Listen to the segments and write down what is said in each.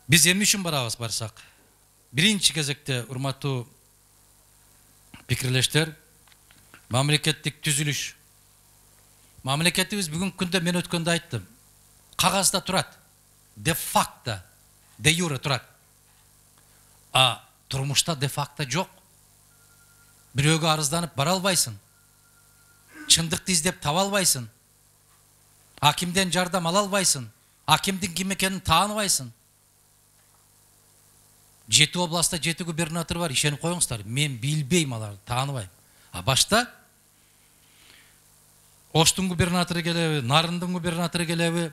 Биз эмне үчүн барсак? Биринчи кезекте урматтуу пикирлештер, мамлекеттик түзүлүш. Мамлекетибиз бүгүнкү күндө мен өткөндө айттым. Кагазда турат. Де факто, де юре турат. А турмушта де факто жок. Бирөөгө арызданып бара албайсың. Чындыкты издеп таба албайсың. Акимден жардам ала албайсың. Акимдин ким экенин тааныбайсың. 7 областта 7 губернатор бар, ишенип коюңуздар. Мен билбейм аларды, тааныбайм. А башта Оштун губернатору келеби, Нарындын губернатору келеби,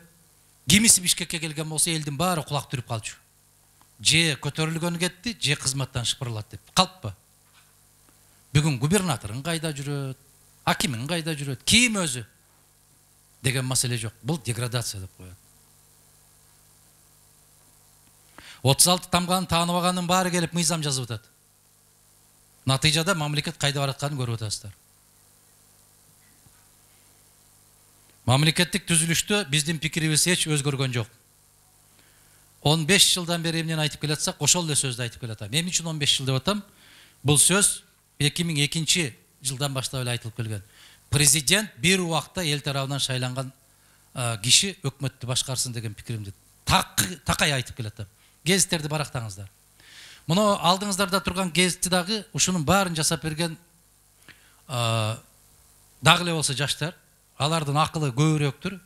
кимиси Бишкекке келген болсо элдин баары кулак түрүп калчу. Же көтөрүлгөнү кетти, же кызматтан шыпырылат деп. Калппы? Бүгүн губернаторун кайда жүрөт, акимин кайда жүрөт, ким өзү деген маселе жок. Бул деградация деп коет. 36 тамганын тааныбаганын баары келип мыйзам жазып атат. Натыйжада мамлекет кайда баратканын көрүп атасыздар. Мамлекеттик түзүлүштө биздин пикирибиз эч өзгөргөн жок. 15 жылдан бери эмнени айтып келатсак, ошол эле сөздү айтып келатам. Эмне үчүн 15 жыл деп атам? Бул сөз 2002 жылдан баштап эле айтылып келген. Президент бир убакта эл тарабынан шайланган киши өкмөттү башкарсын деген пикиримди такай айтып келатам. Гезиттерди барактаңыздар. Муну алдыңыздарда турган гезитти дагы ушунун баарын жасап берген дагы эле болсо жаштар, алардын акылы көбүрөөктүр.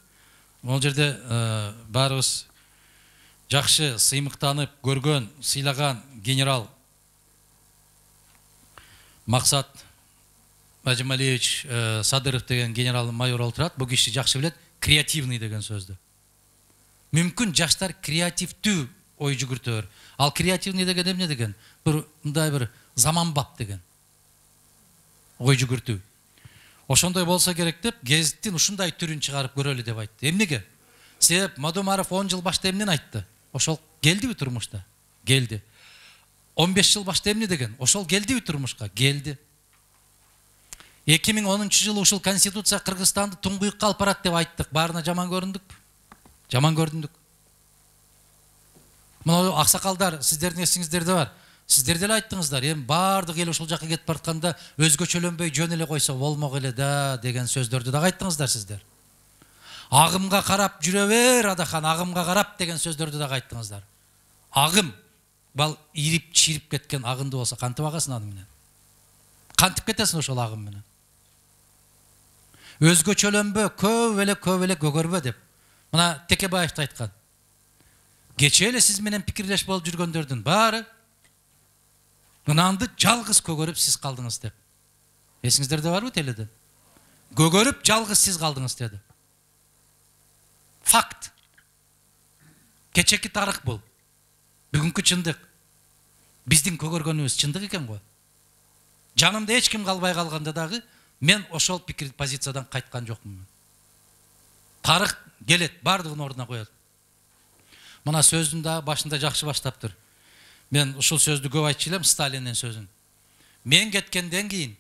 Бул жерде баарыбыз жакшы сыймыктанып көргөн, сыйлаган генерал Максат Ажималиевич Садыров деген генерал майор олтурат. Бул киши жакшы билет креативный деген сөздү. Мүмкүн жаштар креативдүү ой жүгүртөр. Ал креативный деген эмне деген? Мындай бир заманбап деген. Ой жүгүртүү. Ошондой болсо керек деп, гезиттин ушундай түрүн чыгарып көрөлү деп айтты. Эмнеге? Себеп Мадумаров 10 жыл башта эмнени айтты? Ошол келдиби турмушта? Келди. 15 жыл башта эмне деген? Ошол келдиби турмушка? Келди. 2010 жылы ушул конституция Кыргызстанды туңгуюкка алып барат деп айттык. Баарына жаман көрүндүк. Жаман көрүндүк. Мына аксакалдар, сиздердин эсиңиздерде бар. Сиздер деле айттыңыздар, эми баардык эл ушул жакка кетип баратканда өзгөчөлөнбөй жөн эле койсо болмок эле да деген сөздөрдү дагы айттыңыздар сиздер. Агымга карап жүрө бер, адахан, агымга карап деген сөздөрдү дагы айттыңыздар. Агым бал ирип чирип кеткен агынды болсо кантип агасың аны менен? Кантип кетесиң ошол агым менен? Өзгөчөлөнбө, көп эле көгөрбө деп. Мына Текебаевди айткан. Кече эле сиз менен пикирлеш болуп жүргөндөрдүн баары мынанды жалгыз көгөрүп сиз калдыңыз деп. Эсиңиздерде барбы теледен? Көгөрүп жалгыз сиз калдыңыз деди. Факт. Кечеки тарых бул. Бүгүнкү чындык. Биздин көгөргөнүбүз чындык экен го. Жанымда эч ким калбай калганда дагы мен ошол пикир позициядан кайткан жокмун. Тарых келет, бардыгын ордуна коет. Мына сөздүн да башында жакшы баштаптыр. Мен ушул сөздү көп айтчу элем, Сталиндин сөзүн. Мен кеткенден кийин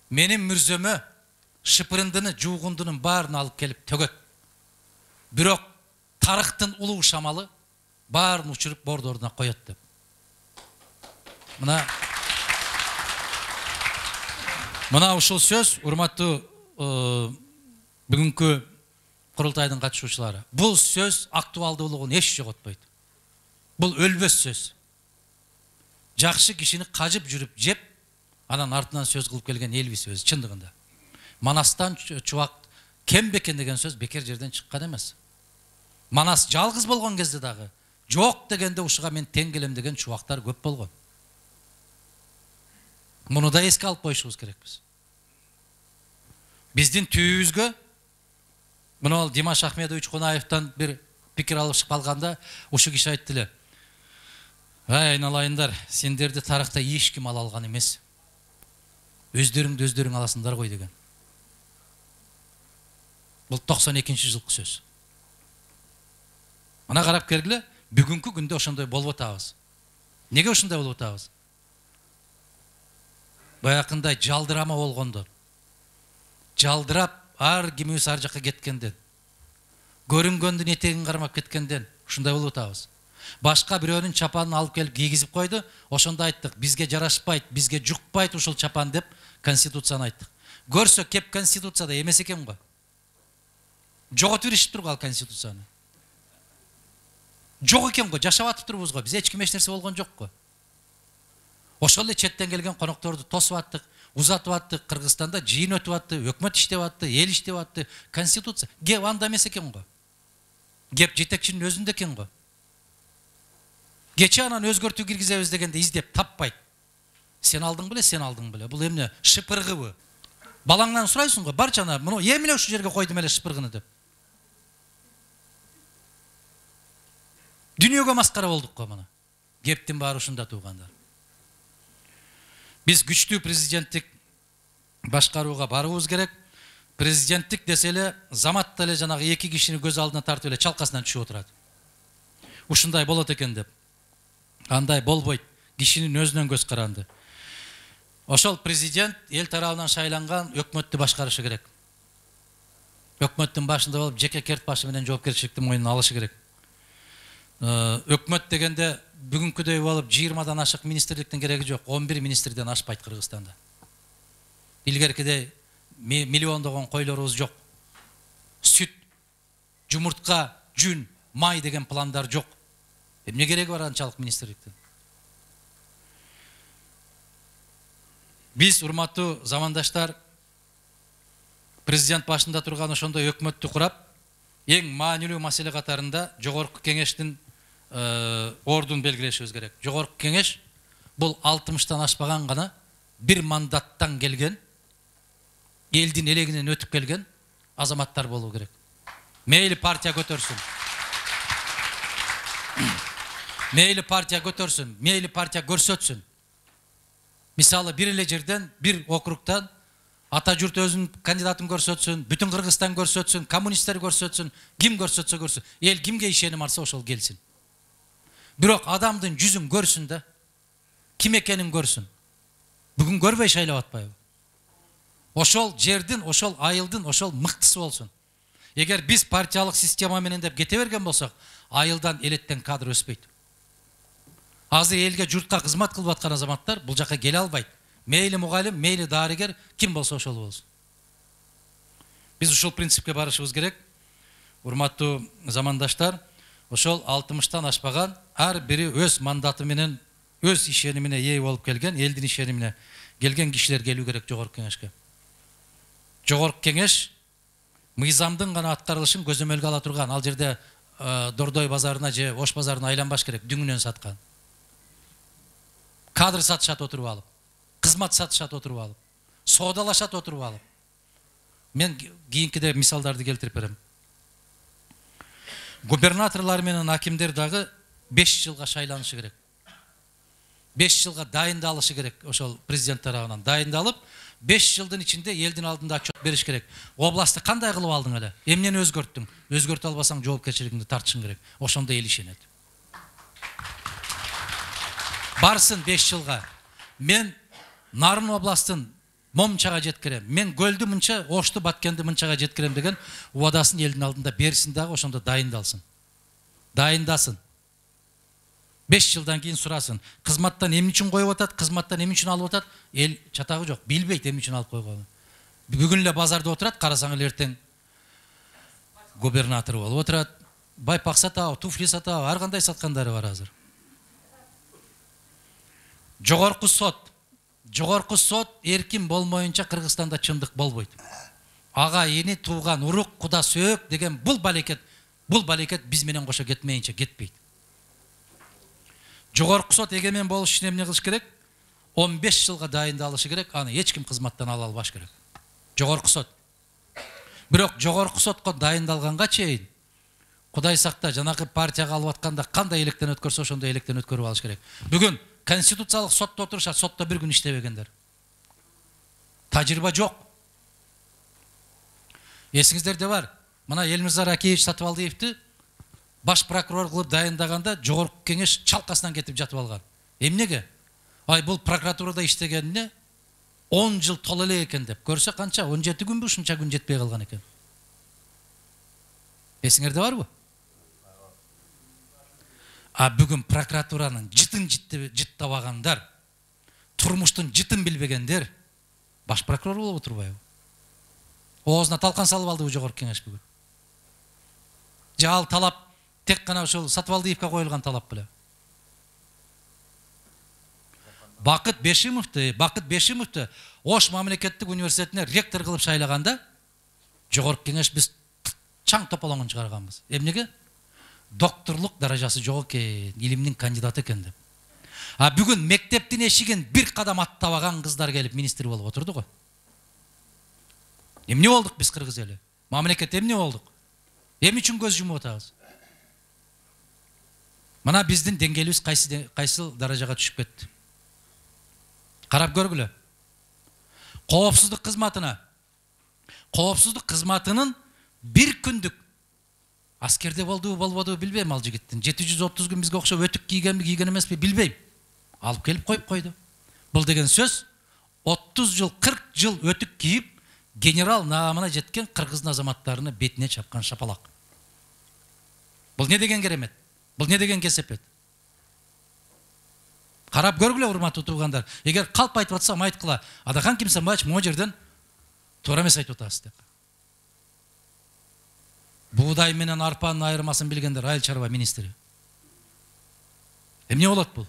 менин мүрзөмө шыпырындыны, жуугундунун баарын алып келип төгөт. Бирок тарыхтын улуу шамалы баарын учуруп бордордуна коет деп. Мына ушул сөз, урматтуу бүгүнкү курултайдын катышуучулары. Бул сөз актуалдуулугун эч жоготпойт. Бул өлбөс сөз. Жакшы кишини кажып жүрүп жеп, анан артынан сөз кылып келген Элвис өзү чындыгында. Манастан чубак кем бекен деген сөз бекер жерден чыккан эмес. Манас жалгыз болгон кезде дагы жок дегенде ушуга мен тең келем деген чубактар көп болгон. Муну да эске алып коюшубуз керекпиз. Биздин түбүбүзгө мына Димаш Ахмедович Кунаевтан бир пикир алышып калганда ушу киши айтты эле. Айналайындар, сендерди тарыхта эч ким ала алган эмес. Өздөрүңдү өздөрүң аласыңдар ғой деген. Бул 92 жылкы сөз. Мына карап кергиле, бүгүнкү күндө ошондой болуп атабыз. Неге ошондой болуп атабыз? Баякындай жалдырама болгондо. Жалдырап ар кимибиз ар жакка кеткенден, көрүнгөндүн этегин кармап кеткенден ушундай болуп атабыз. Башка бирөөнүн чапанын алып келип кийгизип койду. Ошондо айттык, бизге жарашпайт, бизге жукпайт ушул чапан деп конституцияны айттык. Көрсө кеп конституцияда эмес экен го. Жоготуп беришип тургу ал конституцияны. Жок экен го, жашап атып турбуз го. Биз эч ким эч нерсе болгон жок го. Ошол эле четтен келген конокторду тосуп аттык, узатып аттык. Кыргызстанда жыйын өтүп атты, өкмөт иштеп атты, эл иштеп атты. Конституция кеп анда эмес экен го. Кеп жетекчинин өзүндө экен го. Кече анан өзгөртүү киргизебиз дегенде издеп таппайт. Сен алдың беле, сен алдың беле. Бул эмне? Шыпыргыбы? Балаңдан сурайсың го, барчана, муну эмне ушу жерге койдум эле шыпыргыны деп. Дүйнөгө маскара болдук го муну. Кептин баары ушунда туугандар. Биз күчтүү президенттик башкарууга барыбыз керек. Президенттик десе эле заматта эле жанагы эки кишини көз алдына тартып эле чалкасынан түшүп отурат. Ушундай болот экен деп. Андай болбойт. Кишинин өзүнөн көз каранды. Ошол президент эл тарабынан шайланган өкмөттү башкарышы керек. Өкмөттүн башында болуп жеке керт башы менен жоопкерчиликти мойнуна алышы керек. Өкмөт дегенде бүгүнкүдөй болуп 20дан ашык министрликтин кереги жок. 11 министрден ашпайт Кыргызстанда. Илгеркидей миллиондогон койлорубуз жок. Сүт, жумуртка, жүн, май деген пландар жок. Эмне кереги бар анчалык министрликтин? Биз, урматтуу замандаштар, президент башында турган ошондой өкмөттү курап, эң маанилүү маселе катарында жогорку кеңештин ордун белгилешибиз керек. Жогорку кеңеш бул 60-тан ашпаган гана бир мандаттан келген, элдин элегинен өтүп келген азаматтар болуу керек. Мейли партия көтөрсүн. Мейли партия көтөрсүн, мейли партия көрсөтсүн. Мисалы бир эле жерден, бир округтан ата журт өзүнүн кандидатын көрсөтсүн, бүтүн Кыргызстан көрсөтсүн, коммунисттер көрсөтсүн, ким көрсөтсө көрсүн. Эл кимге ишеним алса ошол келсин. Бирок адамдын жүзүн көрсүн да, ким экенин көрсүн. Бүгүн көрбөй шайлап атпайбы? Ошол жердин, ошол айылдын, ошол мыктысы болсун. Эгер биз партиялык система менен деп кете берген болсок, айылдан элеттен кадр өспөйт. Азыр элге журтка кызмат кылып аткан азаматтар бул жака келе албайт. Мейли мугалим, мейли дарыгер, ким болсо ошол болсун. Биз ушул принципке барышыбыз керек. Урматтуу замандаштар, ошол 60-тан ашпаган ар бири өз мандаты менен, өз ишенимине ээ болуп келген, элдин ишенимине келген кишилер келүү керек жогорку кеңешке. Жогорку кеңеш мыйзамдын гана аткарылышын көзөмөлгө ала турган. Ал жерде Дордой базарына же Ош базарына айланбаш керек, дүңүнөн саткан. Кадр сатышат отуруп алып, кызмат сатышат отуруп алып, соодалашат отуруп алып. Мен кийинкиде мисалдарды келтирип берем. Губернаторлар менен акимдер дагы 5 жылга шайланышы керек. 5 жылга дайындалышы керек. Ошол президент тарабынан дайындалып, 5 жылдын ичинде элдин алдында отчет бериш керек. Областты кандай кылып алдың эле? Эмнени өзгөрттүң? Өзгөртө албасаң жоопкерчилигиңди тартышың керек. Ошондо эл ишенет. Барсын 5 жылга. Мен Нарын областын Момчага жеткирем. Мен Көлдү мынча, Ошту, Баткенди мынчага жеткирем деген убадасын элдин алдында берсин дагы, ошондо дайындалсын. Дайындасын. 5 жылдан кийин сурасын. Кызматтан эмне үчүн коюп атат, кызматтан эмне үчүн алып атат? Эл чатагы жок, билбейт эмне үчүн алып койгонун. Бүгүн эле базарда отурат, карасаң эле эртең губернатор болуп отурат. Байпак сатабы, туфли сатабы, ар кандай саткандары бар азыр. Жогорку сот эркин болмоюнча Кыргызстанда чындык болбойт. Ага эни тууган урук, куда сөөк деген бул балекет биз менен кошо кетмейинче кетпейт. Жогорку сот эгемен болуш үчүн эмне кылыш керек? 15 жылга дайындалышы керек, аны эч ким кызматтан ала албаш керек. Жогорку сот. Бирок жогорку сотко дайындалганга чейин Кудай сакта, жанагы партияга алып атканда кандай электен өткөрсө ошондой электен өткөрүп алыш керек. Бүгүн конституциялык сотто отурушат, сотто бир күн иштебегендер. Тажрыйба жок. Эсиңиздерде бар. Мына Элмирза Ракиевич Сатыбалдиевди баш прокурор кылып дайындаганда жогорку кеңеш чалкасынан кетип жатып алган. Эмнеге? Ай бул прокуратурада иштегенине 10 жыл толо эле экен деп. Көрсө канча? 17 күнбү ушунча күн жетпей калган экен. Эсиңерде барбы? А бүгін прокуратураның жытын жыттабагандар, турмуштун жытын билбегендер баш прокурор болуп отурбайбы? Оозуна талкан салып алдыбы жогорку кеңеш бүгүн? Же ал талап тек гана ошол Сатыбалдиевке коюлган талап беле? Бакыт Бешимовду Ош мамлекеттик университетине ректор кылып шайлаганда жогорку кеңеш биз чаң тополоңун чыгарганбыз. Эмнеге? Докторлук даражасы жок экен, илимдин кандидаты экен деп. А бүгүн мектептин эшигин бир кадам аттабаган кыздар келип министр болуп отурду го. Эмне болдук биз кыргыз эли? Мамлекет эмне болдук? Эмне үчүн көз жумуп атабыз? Мына биздин деңгээлибиз кайсыл даражага түшүп кетти. Карап көргүлө. Коопсуздук кызматынын бир күндүк аскерде болдубу болбодубу билбейм ал жигиттин. 730 күн бизге окшоп өтүк кийгенби кийген эмеспи билбейм. Алып келип коюп койду. Бул деген сөз 30 жыл, 40 жыл өтүк кийип генерал наамына жеткен кыргыздын азаматтарыны бетине чапкан шапалак. Бул не деген керемет? Бул не деген кесепет? Карап көргүлө урматтуу туугандар. Эгер калп айтып атсам айткыла, Адахан Кимсанбаевич могу жерден туура эмес айтып атасыз деп. Бугдай менен арпанын айырмасын билгендер айыл чарба министри. Эмне болот бул?